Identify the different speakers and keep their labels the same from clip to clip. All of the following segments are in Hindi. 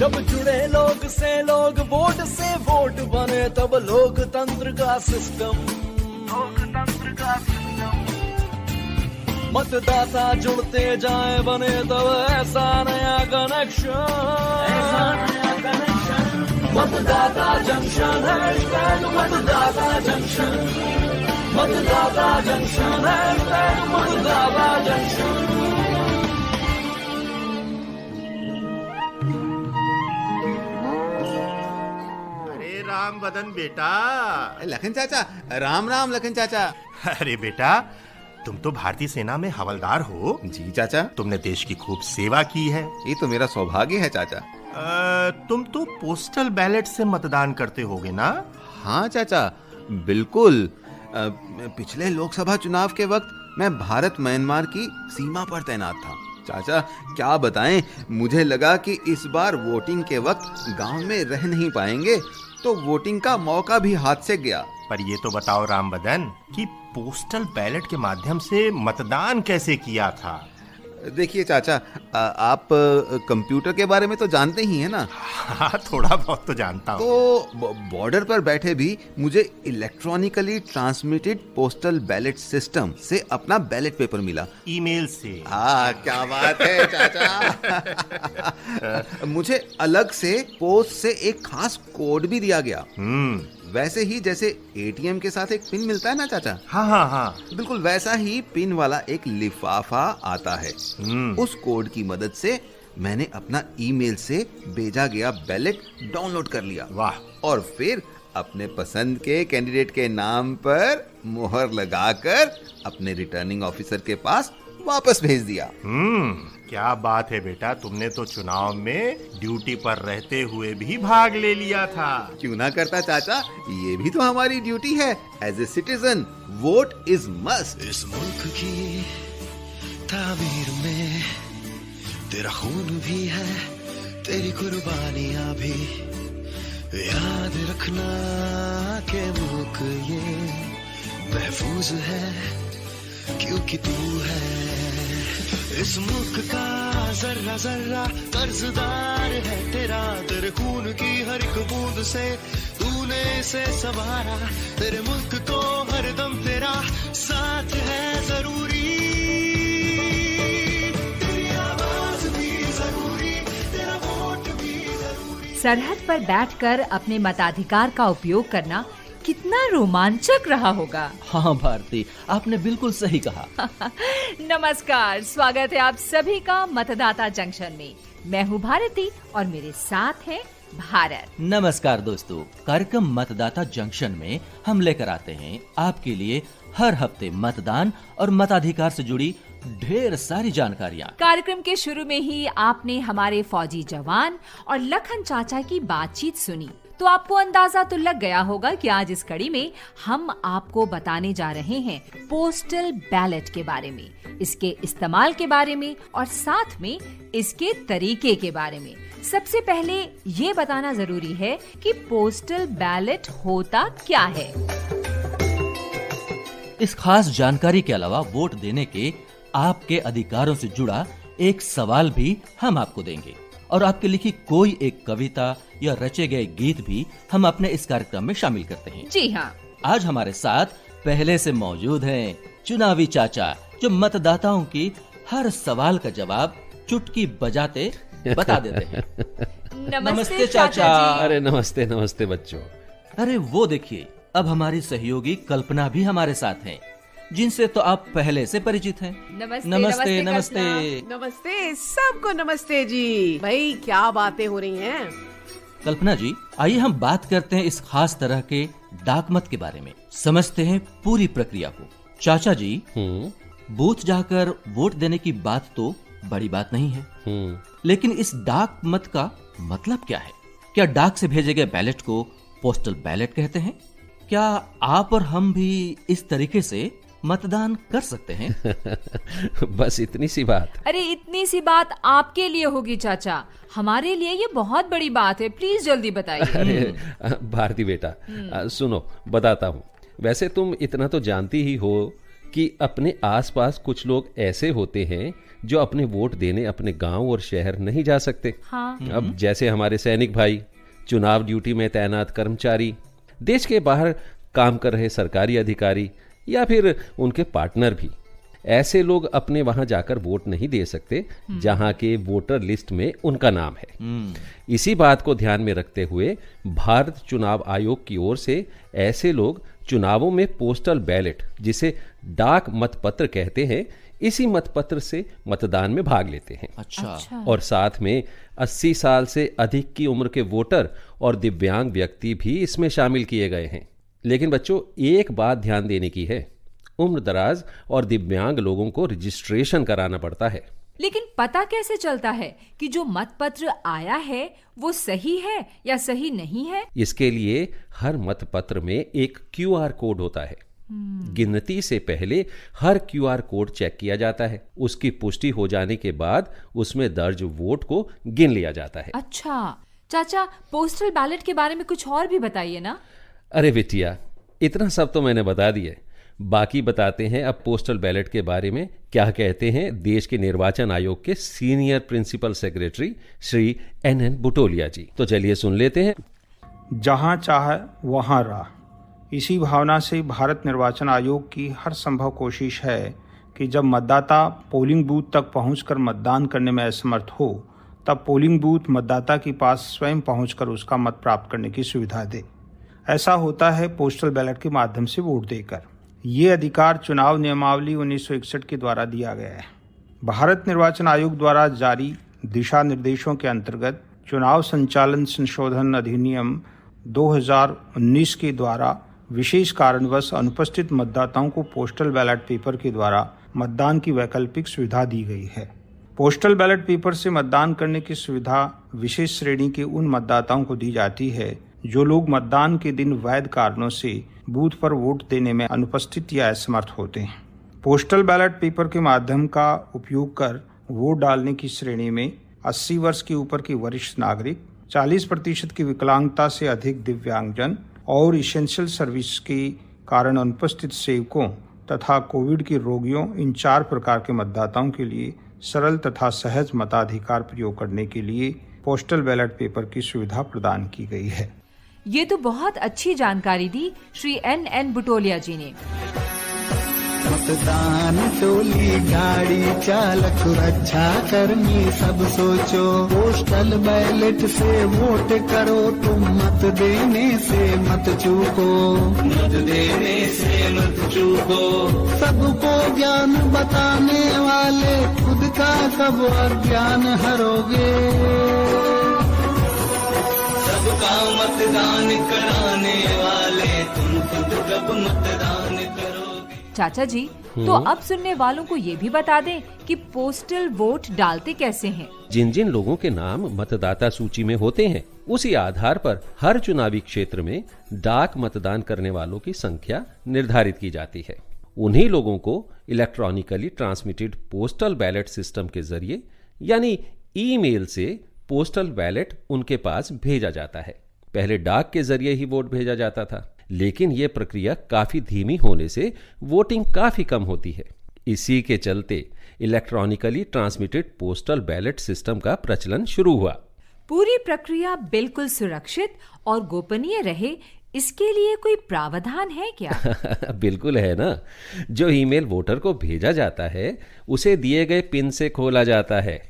Speaker 1: जब जुड़े लोग से लोग, वोट से वोट बने, तब लोकतंत्र का सिस्टम। मतदाता जुड़ते जाए बने तब ऐसा नया कनेक्शन। मतदाता जंक्शन, हैशटैग मतदाता जंक्शन। मतदाता जंक्शन, हैशटैग मतदाता जंक्शन।
Speaker 2: अरे राम बदन बेटा।
Speaker 3: लखन चाचा, राम राम लखन चाचा।
Speaker 2: अरे बेटा, तुम तो भारतीय सेना में हवलदार हो।
Speaker 3: जी चाचा।
Speaker 2: तुमने देश की खूब सेवा की है।
Speaker 3: ये तो मेरा सौभाग्य है चाचा।
Speaker 2: तुम तो पोस्टल बैलेट से मतदान करते होगे ना?
Speaker 3: हाँ चाचा, बिल्कुल। पिछले लोकसभा चुनाव के वक्त मैं भारत म्यांमार की सीमा पर तैनात था। चाचा क्या बताएं, मुझे लगा कि इस बार वोटिंग के वक्त गांव में रह नहीं पाएंगे, तो वोटिंग का मौका भी हाथ से गया।
Speaker 2: पर ये तो बताओ राम बदन कि पोस्टल बैलेट के माध्यम से मतदान कैसे किया था?
Speaker 3: देखिए चाचा, आप कंप्यूटर के बारे में तो जानते ही हैं ना?
Speaker 2: हाँ, थोड़ा बहुत तो जानता हूँ।
Speaker 3: तो बॉर्डर पर बैठे भी मुझे electronically transmitted postal ballot system से अपना बैलेट पेपर मिला।
Speaker 2: ईमेल से?
Speaker 3: हाँ, क्या बात है चाचा। मुझे अलग से पोस्ट से एक खास कोड भी दिया गया। वैसे ही जैसे एटीएम के साथ एक पिन मिलता है ना चाचा?
Speaker 2: हाँ हाँ हाँ,
Speaker 3: बिल्कुल वैसा ही पिन वाला एक लिफाफा आता है। उस कोड की मदद से मैंने अपना ईमेल से भेजा गया बैलेट डाउनलोड कर लिया।
Speaker 2: वाह! और
Speaker 3: फिर अपने पसंद के कैंडिडेट के नाम पर मुहर लगाकर अपने रिटर्निंग ऑफिसर के पास वापस भेज दिया।
Speaker 2: क्या बात है बेटा, तुमने तो चुनाव में ड्यूटी पर रहते हुए भी भाग ले लिया था।
Speaker 3: क्यों ना करता चाचा, ये भी तो हमारी ड्यूटी है। As a citizen, vote is must.
Speaker 1: इस मुल्क की तामीर में तेरा खून भी है, तेरी कुर्बानियां भी। याद रखना के मुल्क ये महफूज है, क्योंकि तू है इस मुल्क का जर्रा जर्रा कर्जदार है तेरा। तेरे खून की हर एक बूंद से तूने इसे संवारा। तेरे मुल्क को हर दम तेरा साथ है जरूरी। तेरी आवाज भी जरूरी, तेरा वोट भी जरूरी।
Speaker 4: सरहद पर बैठकर अपने मताधिकार का उपयोग करना कितना रोमांचक रहा होगा।
Speaker 5: हाँ भारती, आपने बिल्कुल सही कहा।
Speaker 4: नमस्कार, स्वागत है आप सभी का मतदाता जंक्शन में। मैं हूँ भारती और मेरे साथ है भारत।
Speaker 5: नमस्कार दोस्तों, कार्यक्रम मतदाता जंक्शन में हम लेकर आते हैं आपके लिए हर हफ्ते मतदान और मताधिकार से जुड़ी ढेर सारी जानकारियाँ।
Speaker 4: कार्यक्रम के शुरू में ही आपने हमारे फौजी जवान और लखन चाचा की बातचीत सुनी, तो आपको अंदाजा तो लग गया होगा कि आज इस कड़ी में हम आपको बताने जा रहे हैं पोस्टल बैलेट के बारे में, इसके इस्तेमाल के बारे में और साथ में इसके तरीके के बारे में। सबसे पहले ये बताना जरूरी है कि पोस्टल बैलेट होता क्या है।
Speaker 5: इस खास जानकारी के अलावा वोट देने के आपके अधिकारों से जुड़ा एक सवाल भी हम आपको देंगे और आपके लिखी कोई एक कविता या रचे गए गीत भी हम अपने इस कार्यक्रम में शामिल करते हैं।
Speaker 4: जी हाँ,
Speaker 5: आज हमारे साथ पहले से मौजूद हैं चुनावी चाचा, जो मतदाताओं की हर सवाल का जवाब चुटकी बजाते बता देते हैं।
Speaker 4: नमस्ते चाचा जी।
Speaker 6: अरे नमस्ते नमस्ते बच्चों।
Speaker 5: अरे वो देखिए, अब हमारी सहयोगी कल्पना भी हमारे साथ हैं, जिनसे तो आप पहले से परिचित हैं।
Speaker 4: नमस्ते
Speaker 5: नमस्ते नमस्ते
Speaker 7: नमस्ते सबको नमस्ते जी। भाई क्या बातें हो रही हैं?
Speaker 5: कल्पना जी, आइए हम बात करते हैं इस खास तरह के डाक मत के बारे में, समझते हैं पूरी प्रक्रिया को। चाचा जी, बूथ जाकर वोट देने की बात तो बड़ी बात नहीं है, लेकिन इस डाक मत का मतलब क्या है? क्या डाक से भेजे गए बैलेट को पोस्टल बैलेट कहते हैं? क्या आप और हम भी इस तरीके से मतदान कर सकते हैं?
Speaker 6: बस इतनी सी बात।
Speaker 4: अरे इतनी सी बात आपके लिए होगी चाचा, हमारे लिए ये बहुत बड़ी बात है। प्लीज जल्दी बताइए।
Speaker 6: अरे भारती बेटा, सुनो बताता हूँ। वैसे तुम इतना तो जानती ही हो कि अपने आसपास कुछ लोग ऐसे होते हैं जो अपने वोट देने अपने गांव और शहर नहीं जा सकते।
Speaker 4: हाँ।
Speaker 6: अब जैसे हमारे सैनिक भाई, चुनाव ड्यूटी में तैनात कर्मचारी, देश के बाहर काम कर रहे सरकारी अधिकारी या फिर उनके पार्टनर भी, ऐसे लोग अपने वहां जाकर वोट नहीं दे सकते जहां के वोटर लिस्ट में उनका नाम है। इसी बात को ध्यान में रखते हुए भारत चुनाव आयोग की ओर से ऐसे लोग चुनावों में पोस्टल बैलेट, जिसे डाक मतपत्र कहते हैं, इसी मतपत्र से मतदान में भाग लेते हैं।
Speaker 5: अच्छा।
Speaker 6: और साथ में 80 साल से अधिक की उम्र के वोटर और दिव्यांग व्यक्ति भी इसमें शामिल किए गए हैं। लेकिन बच्चों, एक बात ध्यान देने की है, उम्र दराज और दिव्यांग लोगों को रजिस्ट्रेशन कराना पड़ता है।
Speaker 4: लेकिन पता कैसे चलता है कि जो मतपत्र आया है वो सही है या सही नहीं है?
Speaker 6: इसके लिए हर मतपत्र में एक QR कोड होता है। गिनती से पहले हर QR कोड चेक किया जाता है। उसकी पुष्टि हो जाने के बाद उसमें दर्ज वोट को गिन लिया जाता है।
Speaker 4: अच्छा चाचा, पोस्टल बैलेट के बारे में कुछ और भी बताइए ना।
Speaker 6: अरे बिटिया, इतना सब तो मैंने बता दिया, बाकी बताते हैं अब पोस्टल बैलेट के बारे में क्या कहते हैं देश के निर्वाचन आयोग के senior principal secretary Shri NN Butolia ji. तो चलिए सुन लेते हैं।
Speaker 8: जहां चाहे वहां राह, इसी भावना से भारत निर्वाचन आयोग की हर संभव कोशिश है कि जब मतदाता पोलिंग बूथ तक पहुंचकर मतदान करने में असमर्थ हो, तब पोलिंग बूथ मतदाता के पास स्वयं पहुंचकर उसका मत प्राप्त करने की सुविधा दे। ऐसा होता है पोस्टल बैलेट के माध्यम से वोट देकर। ये अधिकार चुनाव नियमावली 1961 के द्वारा दिया गया है। भारत निर्वाचन आयोग द्वारा जारी दिशा निर्देशों के अंतर्गत चुनाव संचालन संशोधन अधिनियम 2019 के द्वारा विशेष कारणवश अनुपस्थित मतदाताओं को पोस्टल बैलेट पेपर के द्वारा मतदान की वैकल्पिक सुविधा दी गई है। पोस्टल बैलेट पेपर से मतदान करने की सुविधा विशेष श्रेणी के उन मतदाताओं को दी जाती है जो लोग मतदान के दिन वैध कारणों से बूथ पर वोट देने में अनुपस्थित या असमर्थ होते हैं। पोस्टल बैलेट पेपर के माध्यम का उपयोग कर वोट डालने की श्रेणी में 80 वर्ष के ऊपर के वरिष्ठ नागरिक, 40% की विकलांगता से अधिक दिव्यांगजन और इसेंशियल सर्विस के कारण अनुपस्थित सेवकों तथा कोविड के रोगियों, इन 4 प्रकार के मतदाताओं के लिए सरल तथा सहज मताधिकार प्रयोग करने के लिए पोस्टल बैलेट पेपर की सुविधा प्रदान की गई है।
Speaker 4: ये तो बहुत अच्छी जानकारी दी श्री NN बुटोलिया जी ने।
Speaker 1: मतदान टोली गाड़ी चालक रक्षा कर्मी सब सोचो, पोस्टल बैलेट से वोट करो, तुम मत देने से मत चूको, मत देने से मत चूको। सबको ज्ञान बताने वाले खुद का कब अज्ञान हरोगे, सबका मतदान कराने वाले तुम खुद कब मतदान करोगे।
Speaker 4: चाचा जी, तो अब सुनने वालों को ये भी बता दें कि पोस्टल वोट डालते कैसे हैं।
Speaker 6: जिन जिन लोगों के नाम मतदाता सूची में होते हैं, उसी आधार पर हर चुनावी क्षेत्र में डाक मतदान करने वालों की संख्या निर्धारित की जाती है। उन्हीं लोगों को electronically transmitted postal ballot system के जरिए यानी ईमेल से पोस्टल बैलेट उनके पास भेजा जाता है। पहले डाक के जरिए ही वोट भेजा जाता था, लेकिन यह प्रक्रिया काफी धीमी होने से वोटिंग काफी कम होती है। इसी के चलते electronically transmitted postal ballot system का प्रचलन शुरू हुआ।
Speaker 4: पूरी प्रक्रिया बिल्कुल सुरक्षित और गोपनीय रहे, इसके लिए कोई प्रावधान है क्या?
Speaker 6: बिल्कुल है ना। जो ईमेल वोटर को भेजा जाता है उसे दिए गए पिन से खोला जाता है।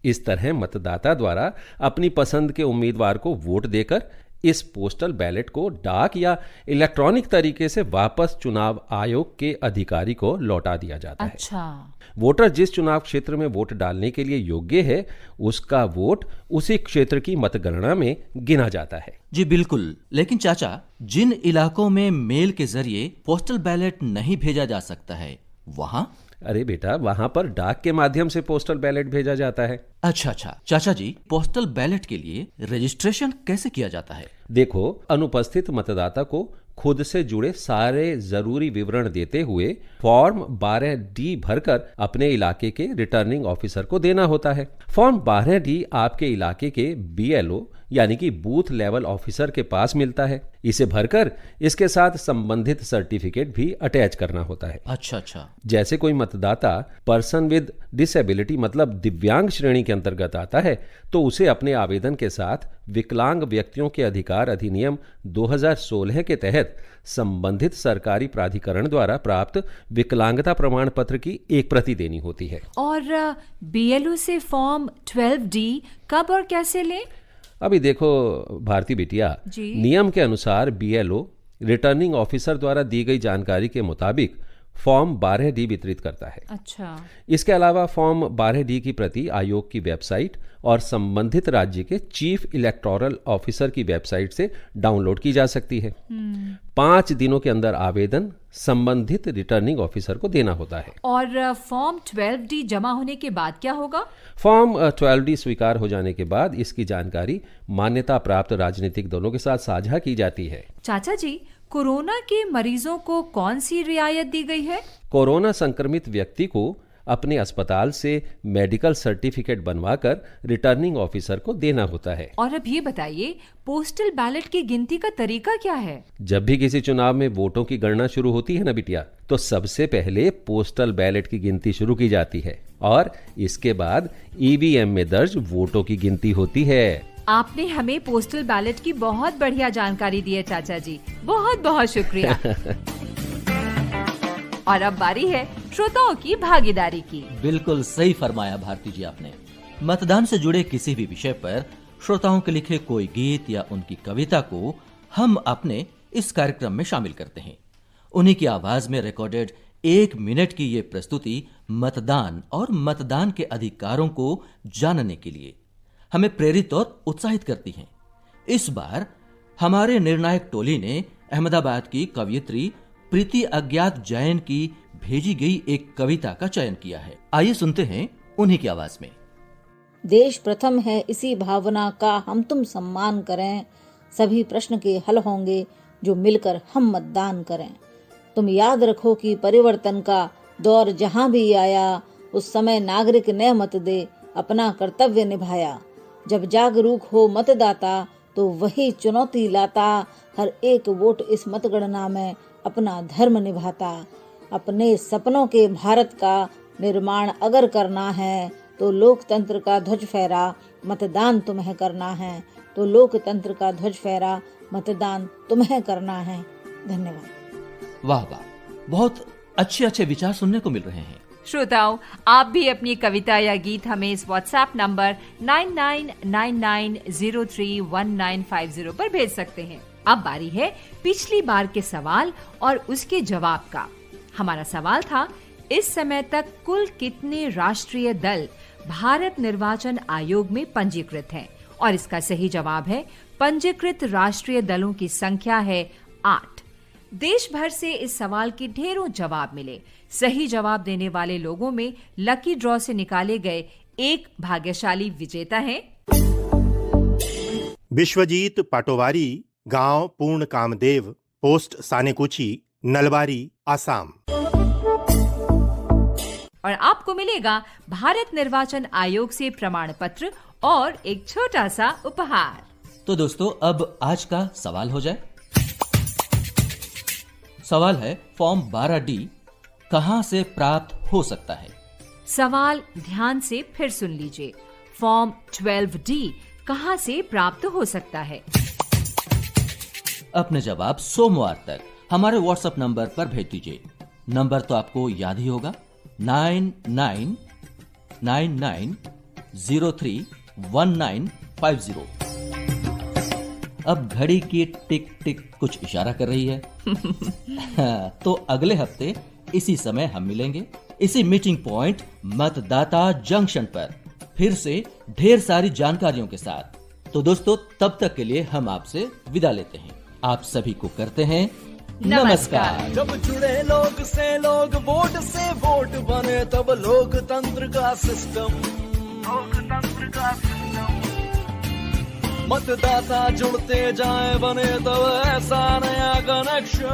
Speaker 6: इस तरह मतदाता द्वारा अपनी पसंद के उम्मीदवार को वोट देकर इस पोस्टल बैलेट को डाक या इलेक्ट्रॉनिक तरीके से वापस चुनाव आयोग के अधिकारी को लौटा दिया जाता है।
Speaker 4: अच्छा।
Speaker 6: वोटर जिस चुनाव क्षेत्र में वोट डालने के लिए योग्य है, उसका वोट उसी क्षेत्र की मतगणना में गिना जाता है।
Speaker 5: जी बिल्कुल। लेकिन चाचा, जिन इलाकों में मेल के जरिए पोस्टल बैलेट नहीं भेजा जा सकता है, वहां?
Speaker 6: अरे बेटा, वहां पर डाक के माध्यम से पोस्टल बैलेट भेजा जाता है।
Speaker 5: अच्छा। चाचा जी, पोस्टल बैलेट के लिए रजिस्ट्रेशन कैसे किया जाता है?
Speaker 6: देखो, अनुपस्थित मतदाता को खुद से जुड़े सारे जरूरी विवरण देते हुए फॉर्म 12D भरकर अपने इलाके के रिटर्निंग ऑफिसर को देना होता है। फॉर्म 12D आपके इलाके के BLO यानी कि बूथ लेवल ऑफिसर के पास मिलता है। इसे भरकर इसके साथ संबंधित सर्टिफिकेट भी अटैच करना होता है।
Speaker 5: अच्छा।
Speaker 6: जैसे कोई मतदाता पर्सन विद डिसेबिलिटी मतलब दिव्यांग श्रेणी के अंतर्गत आता है तो उसे अपने आवेदन के साथ विकलांग व्यक्तियों के अधिकार अधिनियम 2016 के तहत संबंधित सरकारी प्राधिकरण द्वारा प्राप्त विकलांगता प्रमाण पत्र की एक प्रति देनी होती है।
Speaker 4: और बीएलओ से फॉर्म 12D कब और कैसे लें?
Speaker 6: अभी देखो भारती बिटिया, नियम के अनुसार बीएलओ रिटर्निंग ऑफिसर द्वारा दी गई जानकारी के मुताबिक फॉर्म 12D वितरित करता है।
Speaker 4: अच्छा।
Speaker 6: इसके अलावा फॉर्म 12D की प्रति आयोग की वेबसाइट और संबंधित राज्य के चीफ इलेक्टोरल ऑफिसर की वेबसाइट से डाउनलोड की जा सकती है। 5 दिनों के अंदर आवेदन संबंधित रिटर्निंग ऑफिसर को देना होता है।
Speaker 4: और फॉर्म 12D जमा होने के बाद क्या होगा?
Speaker 6: फॉर्म 12D स्वीकार हो जाने के बाद इसकी जानकारी मान्यता प्राप्त राजनीतिक दलों के साथ साझा की जाती है।
Speaker 4: चाचा जी, कोरोना के मरीजों को कौन सी रियायत दी गई है?
Speaker 6: कोरोना संक्रमित व्यक्ति को अपने अस्पताल से मेडिकल सर्टिफिकेट बनवाकर रिटर्निंग ऑफिसर को देना होता है।
Speaker 4: और अब ये बताइए, पोस्टल बैलेट की गिनती का तरीका क्या है?
Speaker 6: जब भी किसी चुनाव में वोटों की गणना शुरू होती है ना बिटिया, तो सबसे पहले पोस्टल बैलेट की गिनती शुरू की जाती है और इसके बाद ईवीएम में दर्ज वोटों की गिनती होती है।
Speaker 4: आपने हमें पोस्टल बैलेट की बहुत बढ़िया जानकारी दी है चाचा जी, बहुत बहुत शुक्रिया। और अब बारी है श्रोताओं की भागीदारी की।
Speaker 5: बिल्कुल सही फरमाया भारती जी आपने। मतदान से जुड़े किसी भी विषय पर श्रोताओं के लिखे कोई गीत या उनकी कविता को हम अपने इस कार्यक्रम में शामिल करते हैं। उन्हीं की आवाज में रिकॉर्डेड 1 मिनट की ये प्रस्तुति मतदान और मतदान के अधिकारों को जानने के लिए हमें प्रेरित और उत्साहित करती हैं। इस बार हमारे निर्णायक टोली ने अहमदाबाद की कवयित्री प्रीति अज्ञात जैन की भेजी गई एक कविता का चयन किया है। आइए सुनते हैं उन्हीं की आवाज में।
Speaker 9: देश प्रथम है, इसी भावना का हम तुम सम्मान करें। सभी प्रश्न के हल होंगे जो मिलकर हम मतदान करें। तुम याद रखो कि परिवर्तन का दौर जहां भी आया, उस समय नागरिक ने मत दे अपना कर्तव्य निभाया। जब जागरूक हो मतदाता तो वही चुनौती लाता। हर एक वोट इस मतगणना में अपना धर्म निभाता। अपने सपनों के भारत का निर्माण अगर करना है तो लोकतंत्र का ध्वज फहरा मतदान तुम्हें करना है। तो लोकतंत्र का ध्वज फहरा मतदान तुम्हें करना है। धन्यवाद।
Speaker 5: वाह वाह, बहुत अच्छे अच्छे विचार सुनने को मिल रहे हैं।
Speaker 4: श्रोताओं, आप भी अपनी कविता या गीत हमें इस व्हाट्सएप नंबर 9999031950 पर भेज सकते हैं। अब बारी है पिछली बार के सवाल और उसके जवाब का। हमारा सवाल था, इस समय तक कुल कितने राष्ट्रीय दल भारत निर्वाचन आयोग में पंजीकृत हैं? और इसका सही जवाब है, पंजीकृत राष्ट्रीय दलों की संख्या है 8। देश भर से इस सवाल के ढेरों जवाब मिले। सही जवाब देने वाले लोगों में लकी ड्रॉ से निकाले गए एक भाग्यशाली विजेता हैं
Speaker 2: विश्वजीत पाटोवारी, गांव पूर्ण कामदेव, पोस्ट सानेकुची, नलबारी, आसाम।
Speaker 4: और आपको मिलेगा भारत निर्वाचन आयोग से प्रमाण पत्र और एक छोटा सा उपहार।
Speaker 5: तो दोस्तों, अब आज का सवाल हो जाए। सवाल है, फॉर्म 12D कहां से प्राप्त हो सकता है?
Speaker 4: सवाल ध्यान से फिर सुन लीजिए। फॉर्म 12D कहां से प्राप्त हो सकता है?
Speaker 5: अपने जवाब सोमवार तक हमारे व्हाट्सएप नंबर पर भेज दीजिए। नंबर तो आपको याद ही होगा, 9999031950। अब घड़ी की टिक टिक कुछ इशारा कर रही है। तो अगले हफ्ते इसी समय हम मिलेंगे, इसी मीटिंग पॉइंट मतदाता जंक्शन पर, फिर से ढेर सारी जानकारियों के साथ। तो दोस्तों, तब तक के लिए हम आपसे विदा लेते हैं। आप सभी को करते हैं नमस्कार।
Speaker 1: जब जुड़े लोग से लोग, वोट से वोट बने, तब लोकतंत्र का सिस्टम मतदाता जुड़ते जाए बने, तब ऐसा नया कनेक्शन।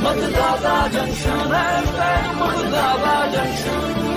Speaker 1: मतदाता जंक्शन है, मतदाता जंक्शन।